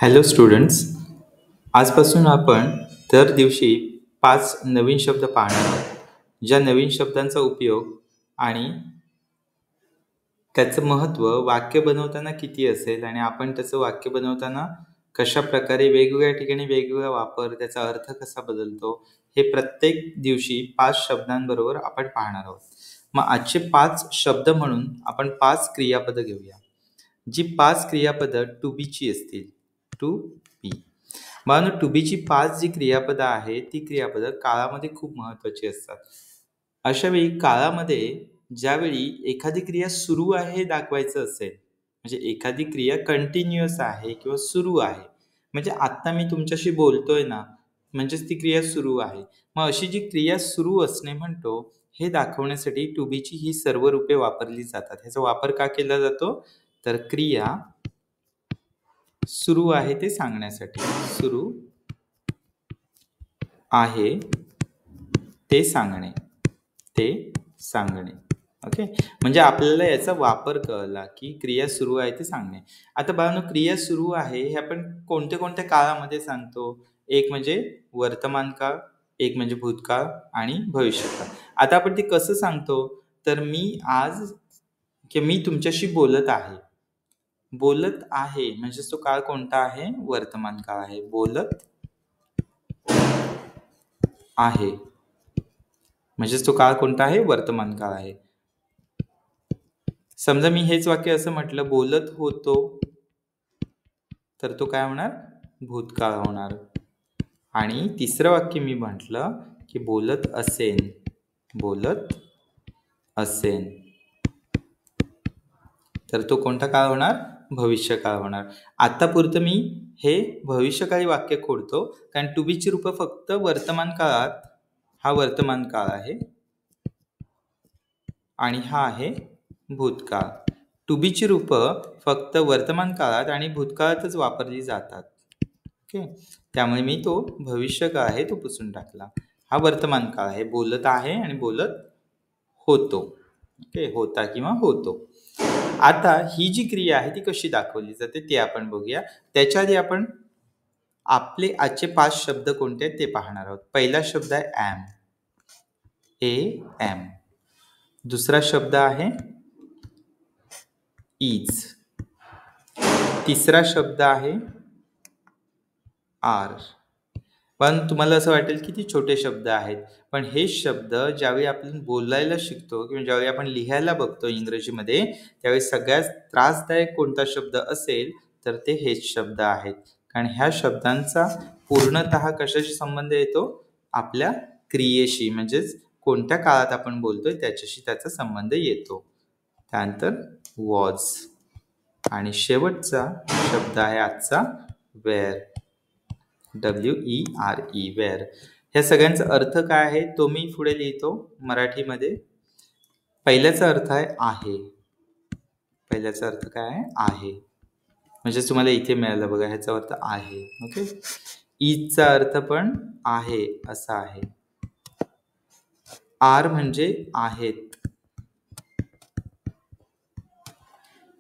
Hello students, आजपासून आपण दर दिवशी 5 नवीन शब्द पाहणार आहोत. ज्या नवीन शब्दांचा उपयोग आणि त्याचं महत्त्व वाक्य बनवताना किती असेल आणि आपण त्याचं वाक्य बनवताना कशाप्रकारे वेगवेगळ्या ठिकाणी वेगवेगळा वापर, त्याचा अर्थ कसा बदलतो, हे प्रत्येक दिवशी 5 शब्दांबरोबर आपण पाहणार आहोत. मग आजचे 5 शब्द म्हणून आपण 5 क्रियापदं घेऊया. जी 5 क्रियापदं टू बीची असतील. To be. बाळांनो, टू बीची 5 जी क्रियापदं आहेत, ती क्रियापदं काळामध्ये खूप महत्त्वाची असतात. अशावेळी काळामध्ये ज्यावेळी एखादी क्रिया सुरू आहे हे दाखवायचं असेल, म्हणजे एखादी क्रिया कंटिन्युअस आहे किंवा सुरू आहे, म्हणजे आत्ता मी तुमच्याशी बोलतोय ना, म्हणजेच ती क्रिया सुरू आहे. मग अशी जी क्रिया सुरू असणे म्हणतो, हे दाखवण्यासाठी टू बीची ही सर्व रूपे वापरली जातात. ह्याचा वापर का केला जातो? तर क्रिया सुरू आहे ते सांगण्यासाठी. सुरू आहे ते सांगणे. ते सांगणे. ओके. म्हणजे आपल्याला याचा वापर कळला की क्रिया सुरू आहे ते सांगणे. आता बाळांनो, क्रिया सुरू आहे हे आपण कोणत्या काळामध्ये सांगतो? एक म्हणजे वर्तमान काळ, एक म्हणजे भूतकाळ आणि भविष्यकाळ. आता आपण ते कसं सांगतो? तर मी तुमच्याशी बोलत आहे. बोलत आहे म्हणजे तो काळ कोणता आहे? वर्तमान काळ आहे. बोलत आहे म्हणजेच तो काळ कोणता आहे? वर्तमान काळ आहे. समजा मी हेच वाक्य असं म्हटलं, बोलत होतो, तर तो काय होणार? भूतकाळ होणार. आणि तिसरं वाक्य मी म्हटलं की बोलत असेन. बोलत असेन, तर तो कोणता काळ होणार? भविष्यकाळ होणार. आतापुरतं मी हे भविष्यकाळी वाक्य खोडतो, कारण टू बीची रूपं फक्त वर्तमान काळात. हा वर्तमान काळ आहे आणि हा आहे भूतकाळ. टू बीची रूपं फक्त वर्तमान काळात आणि भूतकाळातच वापरली जातात. ओके. त्यामुळे मी तो भविष्यकाळ आहे तो पुसून टाकला. हा वर्तमान काळ आहे. बोलत आहे आणि बोलत होतो. ओके. होता किंवा होतो. आता ही जी क्रिया आहे ती कशी दाखवली जाते ते आपण बघूया. त्याच्या आधी आपण आपले आजचे 5 शब्द कोणते आहेत ते पाहणार आहोत. पहिला शब्द आहे ॲम. एम. दुसरा शब्द आहे इज. तिसरा शब्द आहे आर. पण तुम्हाला असं वाटेल की ती छोटे शब्द आहेत, पण हे शब्द ज्यावेळी आपण बोलायला शिकतो किंवा ज्यावेळी आपण लिहायला बघतो इंग्रजीमध्ये, त्यावेळी सगळ्यात त्रासदायक कोणता शब्द असेल तर ते हेच शब्द आहेत. कारण ह्या शब्दांचा पूर्णतः कशाशी संबंध येतो? आपल्या क्रियेशी, म्हणजेच कोणत्या काळात आपण बोलतोय त्याच्याशी त्याचा संबंध येतो. त्यानंतर वॉज आणि शेवटचा शब्द आहे आजचा वेअर. WERE. वेअर. ह्या सगळ्यांचा अर्थ काय आहे तो मी पुढे लिहितो मराठीमध्ये. पहिल्याचा अर्थ आहे. पहिल्याचा अर्थ काय आहे? आहे. म्हणजे तुम्हाला इथे मिळालं बघा, ह्याचा अर्थ आहे. ओके. इजचा अर्थ पण आहे असा आहे. आर म्हणजे आहेत.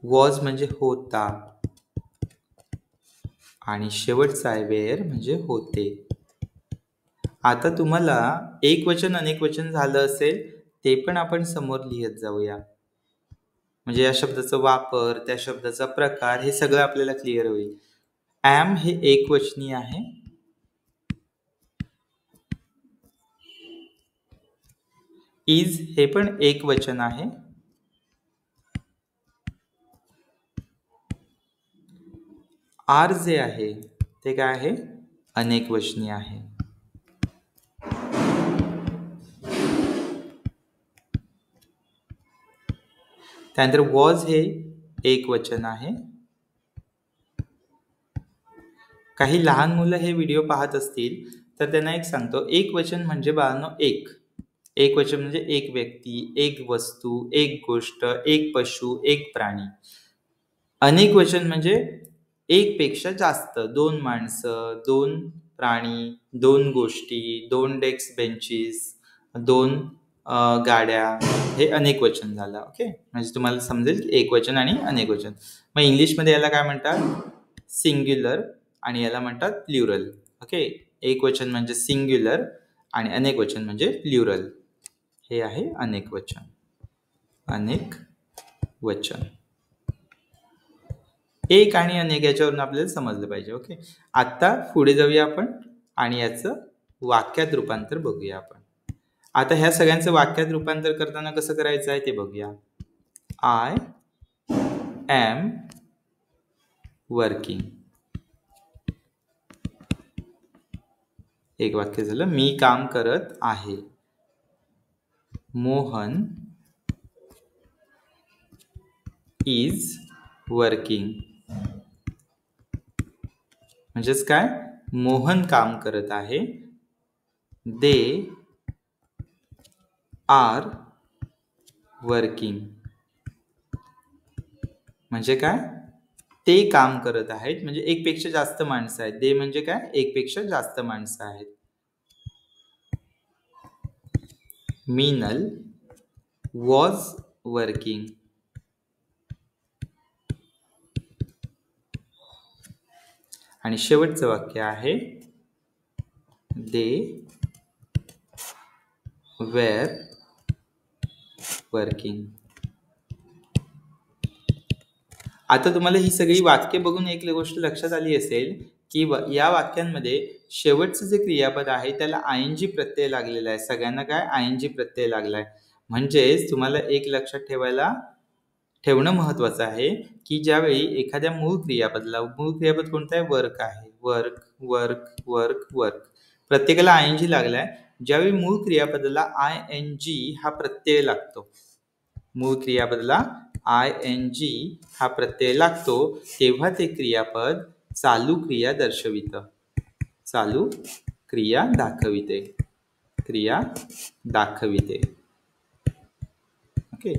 वॉज म्हणजे होता. आणि शेवटचा आहे वेअर म्हणजे होते. आता तुम्हाला एक वचन अनेक वचन झालं असेल ते पण आपण समोर लिहित जाऊया. म्हणजे या शब्दाचा वापर, त्या शब्दाचा प्रकार हे सगळं आपल्याला क्लिअर होईल. ॲम हे एकवचनी आहे. इज हे पण एकवचन आहे. आर जे आहे ते काय आहे? अनेकवचनी आहे. त्यानंतर वॉज हे एकवचन आहे. काही लहान मुलं हे व्हिडिओ पाहत असतील तर त्यांना एक सांगतो, एकवचन म्हणजे बाळांनो एक. एकवचन म्हणजे एक व्यक्ती, एक वस्तू, एक गोष्ट, एक पशु, एक प्राणी. अनेक वचन म्हणजे एक पेक्षा जास्त, 2 माणसं, 2 प्राणी, 2 गोष्टी, 2 डेस्क बेंचेस, 2 गाड्या, हे अनेक वचन झालं. ओके. म्हणजे तुम्हाला समजेल की एकवचन आणि अनेक वचन. मग इंग्लिशमध्ये याला काय म्हणतात? सिंग्युलर आणि याला म्हणतात प्ल्युरल. ओके, एक वचन म्हणजे सिंग्युलर आणि अनेक वचन म्हणजे प्ल्युरल. हे आहे अनेक वचन. अनेक वचन एक आणि अनेक याच्यावरून आपल्याला समजलं पाहिजे. ओके, आता पुढे जाऊया आपण आणि याचं वाक्यात रूपांतर बघूया आपण. आता ह्या सगळ्यांचं वाक्यात रूपांतर करताना कसं करायचं आहे ते बघूया. I am working. एक वाक्य झालं. मी काम करत आहे. Mohan is working. म्हणजेच काय, मोहन काम करत आहे. They are working. म्हणजे काय, ते काम करत आहेत. म्हणजे एक पेक्षा जास्त माणसं आहेत. दे म्हणजे काय, एक पेक्षा जास्त माणसं आहेत. Meenal was working. आणि शेवटचं वाक्य आहे दे वेर वर्किंग. आता तुम्हाला ही सगळी वाक्य बघून एक गोष्ट लक्षात आली असेल की या वाक्यांमध्ये शेवटचं जे क्रियापद आहे त्याला आयएनजी प्रत्यय लागलेला आहे. सगळ्यांना काय आयएनजी प्रत्यय लागलाय. म्हणजेच तुम्हाला एक लक्षात ठेवणं महत्वाचं आहे की ज्यावेळी एखाद्या मूळ क्रियापद कोणतं आहे, वर्क आहे. वर्क वर्क वर्क वर्क प्रत्येकाला आयएनजी लागलाय. ज्यावेळी मूळ क्रियापदाला आयएनजी हा प्रत्यय लागतो, मूळ क्रियापदाला आयएनजी हा प्रत्यय लागतो, तेव्हा ते क्रियापद चालू क्रिया दर्शवितं. चालू क्रिया दाखविते. क्रिया दाखविते. ओके,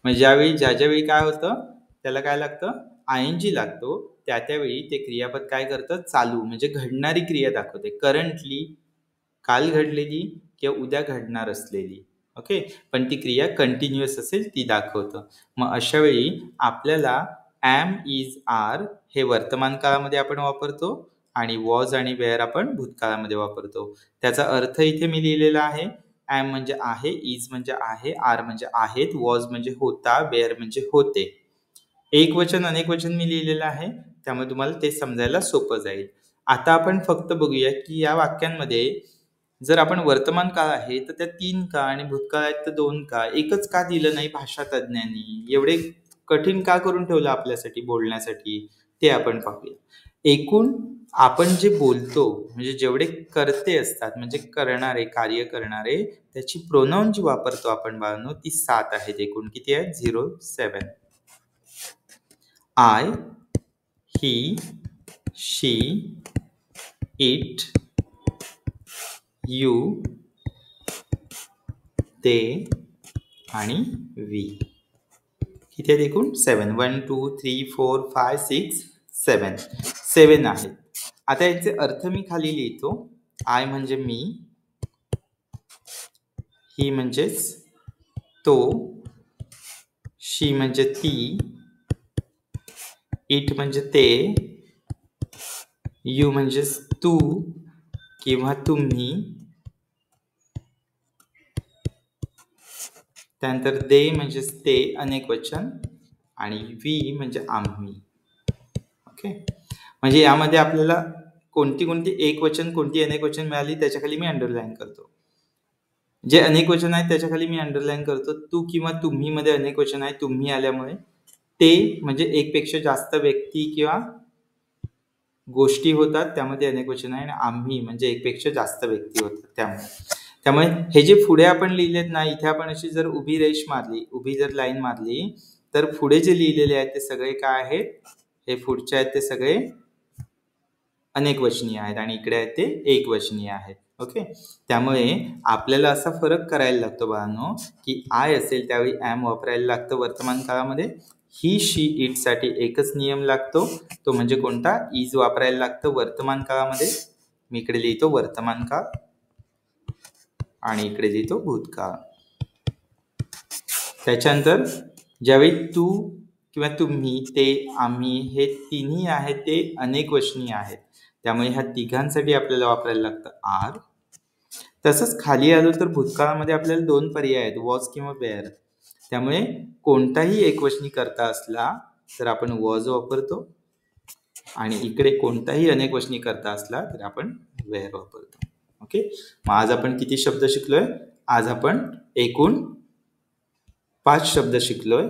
म्हणजे ज्यावेळी काय होतं त्याला काय लागतं, आयएनजी लागतो. त्यावेळी ते क्रियापद काय करतं, चालू म्हणजे घडणारी क्रिया दाखवते. करंटली, काल घडलेली किंवा उद्या घडणार असलेली. ओके, पण ती क्रिया कंटिन्युअस असेल ती दाखवतं. मग अशा वेळी आपल्याला एम इज आर हे वर्तमान काळामध्ये आपण वापरतो आणि वॉज आणि वेअर आपण भूतकाळामध्ये वापरतो. त्याचा अर्थ इथे मी लिहिलेला आहे. एम म्हणजे आहे, इज म्हणजे आहे, आर म्हणजे आहेत, वॉज म्हणजे होता, वेअर म्हणजे होते. एक वचन अनेक वचन मी लिहिलेलं आहे, त्यामुळे तुम्हाला ते समजायला सोपं जाईल. आता आपण फक्त बघूया की या वाक्यांमध्ये जर आपण वर्तमान काळ आहे तर त्या 3 का आणि भूतकाळ आहेत तर 2 का, एकच का दिलं नाही भाषा तज्ञांनी, एवढे कठीण का करून ठेवलं आपल्यासाठी बोलण्यासाठी, ते आपण पाहूया. एकूण आपण जे बोलतो म्हणजे जेवढे कर्ते असतात म्हणजे करणारे, कार्य करणारे, त्याची प्रोनाउन जी वापरतो आपण बाळांनो ती 7 आहेत. एकूण किती आहेत, 0, 7. I, he, she, it, you, ते आणि वी. किती आहेत एकूण, 7. 1 2 3 4 5 6 7. 7 आहेत. आता याचे अर्थ मी खाली लिहितो. आय म्हणजे मी, ही म्हणजेच तो, शी म्हणजे ती, इट म्हणजे ते, यू म्हणजे तू किंवा तुम्ही, त्यानंतर दे म्हणजे ते अनेक वचन आणि वी म्हणजे आम्ही. ओके, म्हणजे यामध्ये आपल्याला कोणती एक वचन कोणती अनेक वचन मिळाली त्याच्या खाली मी अंडरलाईन करतो. जे अनेक वचन आहेत त्याच्या खाली मी अंडरलाईन करतो. तू किंवा तुम्ही मध्ये अनेक वचन आहे, तुम्ही आल्यामुळे. ते म्हणजे एक पेक्षा जास्त व्यक्ती किंवा गोष्टी होतात त्यामध्ये अनेक वचन आहे. आणि आम्ही म्हणजे एक पेक्षा जास्त व्यक्ती होतात त्यामुळे हे जे पुढे आपण लिहिलेत ना, इथे आपण अशी जर उभी रेष मारली, उभी जर लाईन मारली तर पुढे जे लिहिलेले आहेत ते सगळे काय आहेत, हे पुढचे आहेत ते सगळे अनेक वचनीय आहेत आणि इकडे आहेत ते एक वचनीय आहेत. ओके, त्यामुळे आपल्याला असा फरक करायला लागतो बाळांनो की आय असेल त्यावेळी एम वापरायला लागतं वर्तमान काळामध्ये. ही, शी, इट साठी एकच नियम लागतो, तो म्हणजे कोणता, इज वापरायला लागतं वर्तमान काळामध्ये. मी इकडे लिहितो वर्तमान काळ आणि इकडे लिहितो भूतकाळ. त्याच्यानंतर ज्यावेळी तू किंवा तुम्ही, ते, आम्ही हे तिन्ही आहेत ते अनेकवचनी आहेत. त्यामुळे ह्या तिघांसाठी आपल्याला वापरायला लागतं आर. तसंच खाली आलो तर भूतकाळामध्ये आपल्याला 2 पर्याय आहेत, वॉज किंवा वेअर. त्यामुळे कोणताही एकवचनी कर्ता असला तर आपण वॉज वापरतो आणि इकडे कोणताही अनेकवचनी कर्ता असला तर आपण वेअर वापरतो. ओके. मग आज आपण किती शब्द शिकलोय? आज आपण एकूण 5 शब्द शिकलोय,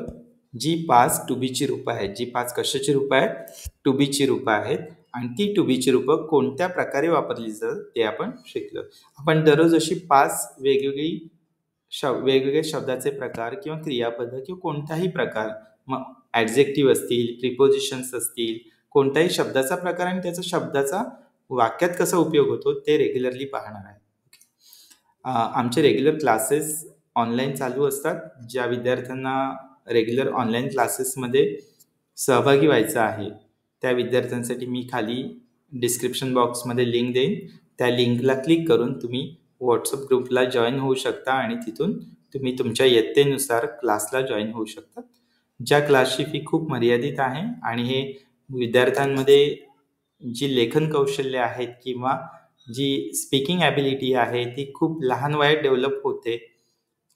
जी 5 टू बीची रूपं आहेत. जी 5 कशाची रूपं आहेत? टू बीची रूपं आहेत. आणि ती टू बीची रूपं कोणत्या प्रकारे वापरली जातात ते आपण शिकलो. आपण दररोज अशी 5 वेगवेगळे शब्दाचे प्रकार किंवा क्रियापद किंवा कोणताही प्रकार, मग ॲडजेक्टिव्ह असतील, प्रिपोजिशन्स असतील, कोणत्याही शब्दाचा प्रकार आणि त्याचा शब्दाचा वाक्यात कसा उपयोग होतो ते रेग्युलरली पाहणार आहे. आमचे रेग्युलर क्लासेस ऑनलाईन चालू असतात. ज्या विद्यार्थ्यांना रेग्युलर ऑनलाईन क्लासेसमध्ये सहभागी व्हायचं आहे त्या विद्यार्थ्यांसाठी मी खाली डिस्क्रिप्शन बॉक्समध्ये लिंक देईन. त्या लिंकला क्लिक करून तुम्ही व्हॉट्सअप ग्रुपला जॉईन होऊ शकता आणि तिथून तुम्ही तुमच्या इयत्तेनुसार क्लासला जॉईन होऊ शकता. ज्या क्लासची फी खूप मर्यादित आहे आणि हे विद्यार्थ्यांमध्ये जी लेखन कौशल्य आहेत किंवा जी स्पीकिंग ॲबिलिटी आहे ती खूप लहान वयात डेव्हलप होते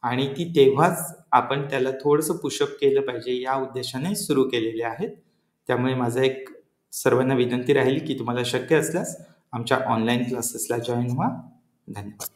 आणि ती तेव्हाच आपण त्याला थोडंसं पुशअप केलं पाहिजे या उद्देशाने सुरू केलेले आहेत. त्यामुळे माझं एक सर्वांना विनंती राहील की तुम्हाला शक्य असल्यास आमच्या ऑनलाईन क्लासेसला जॉईन व्हा. धन्यवाद.